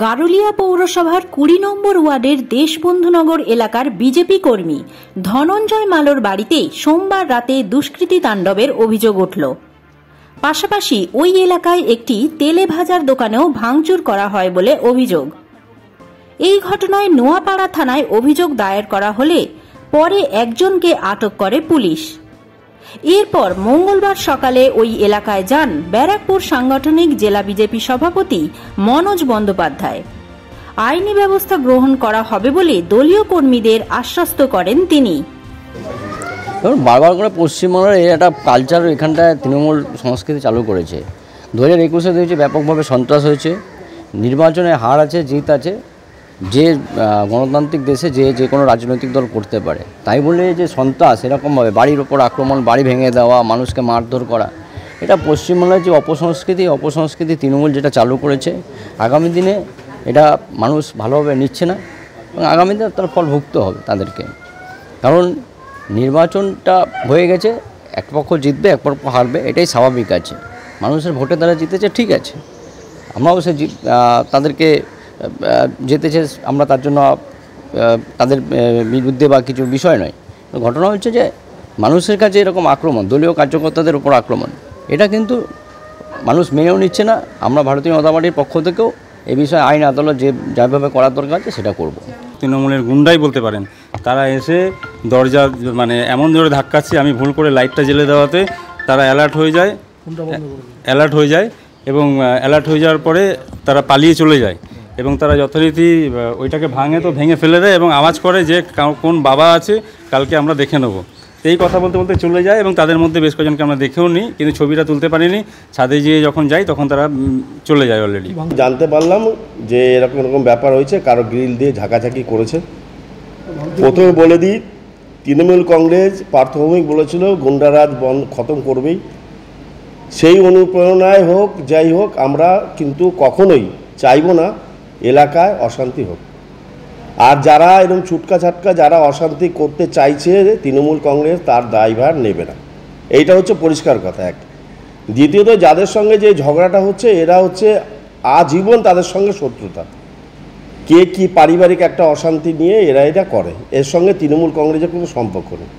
গারুলিয়া পৌরসভার ২০ নম্বর ওয়ার্ডের দেশবন্ধুনগর এলাকার বিজেপি কর্মী ধনঞ্জয় মালোর বাড়িতে সোমবার রাতে দুষ্কৃতী তাণ্ডবের অভিযোগ উঠল। পাশাপাশি ওই এলাকায় একটি তেলে ভাজার দোকানেও ভাঙচুর করা হয় বলে অভিযোগ। এই ঘটনায় নোয়াপাড়া থানায় অভিযোগ দায়ের করা হলে পরে একজনকে আটক করে পুলিশ। এরপর মঙ্গলবার সকালে ওই এলাকায় যান ব্যারাকপুর সাংগঠনিক জেলা বিজেপি সভাপতি মনোজ বন্দ্যোপাধ্যায়। আইনি ব্যবস্থা গ্রহণ করা হবে বলে দলীয় কর্মীদের আশ্বস্ত করেন তিনি। বারবার করে পশ্চিমবঙ্গের একটা কালচার এখানটায় তৃণমূল সংস্কৃতি চালু করেছে। 2021-এ দেখেছি ব্যাপকভাবে সন্ত্রাস হয়েছে, নির্বাচনে হার আছে, জিত আছে। যে গণতান্ত্রিক দেশে যে কোনো রাজনৈতিক দল করতে পারে, তাই বলে যে সন্ত্রাস এরকমভাবে বাড়ির ওপর আক্রমণ, বাড়ি ভেঙে দেওয়া, মানুষকে মারধর করা, এটা পশ্চিমবাংলার যে অপসংস্কৃতি তৃণমূল যেটা চালু করেছে, আগামী দিনে এটা মানুষ ভালোভাবে নিচ্ছে না এবং আগামী দিনে তার ফল ভুগতে হবে তাদেরকে। কারণ নির্বাচনটা হয়ে গেছে, এক পক্ষ জিতবে এক পক্ষ হারবে, এটাই স্বাভাবিক আছে। মানুষের ভোটে তারা জিতেছে, ঠিক আছে, আমরাও সে তাদেরকে জিতেছে, আমরা তার জন্য তাদের বিরুদ্ধে বা কিছু বিষয় নয়। ঘটনা হচ্ছে যে মানুষের কাছে এরকম আক্রমণ, দলীয় কার্যকর্তাদের উপর আক্রমণ, এটা কিন্তু মানুষ মেনেও নিচ্ছে না। আমরা ভারতীয় জনতা পার্টির পক্ষ থেকেও এই বিষয়ে আইন আদালত যেভাবে করার দরকার আছে সেটা করব। তৃণমূলের গুন্ডাই বলতে পারেন, তারা এসে দরজা এমন জোরে ধাক্কাচ্ছে, আমি ভুল করে লাইটটা জ্বেলে দেওয়াতে তারা অ্যালার্ট হয়ে যায় এবং অ্যালার্ট হয়ে যাওয়ার পরে তারা পালিয়ে চলে যায় এবং তারা যথারীতি ওইটাকে ভেঙে ফেলে দেয় এবং আওয়াজ করে যে কোন বাবা আছে, কালকে আমরা দেখে নেব। এই কথা বলতে বলতে চলে যায় এবং তাদের মধ্যে বেশ কয়েকজনকে আমরা দেখেও নিই, কিন্তু ছবিটা তুলতে পারিনি। ছাদে গিয়ে যখন যাই তখন তারা চলে যায় অলরেডি। জানতে পারলাম যে এরকম ব্যাপার হয়েছে, কারো গ্রিল দিয়ে ঝাঁকাঝাঁকি করেছে। প্রথমে বলে দিই, তৃণমূল কংগ্রেস প্রাথমিক বলেছিল গুন্ডারাজ খতম করবেই। সেই অনুপ্রেরণায় হোক যাই হোক, আমরা কিন্তু কখনোই চাইব না এলাকায় অশান্তি হোক। আর যারা এরকম ছুটকা ছাটকা যারা অশান্তি করতে চাইছে, তৃণমূল কংগ্রেস তার দায়ভার নেবে না, এইটা হচ্ছে পরিষ্কার কথা এক। দ্বিতীয়ত, যাদের সঙ্গে যে ঝগড়াটা হচ্ছে, এরা হচ্ছে আজীবন তাদের সঙ্গে শত্রুতা, কে কি পারিবারিক একটা অশান্তি নিয়ে এরা এটা করে, এর সঙ্গে তৃণমূল কংগ্রেসের কোনো সম্পর্ক নেই।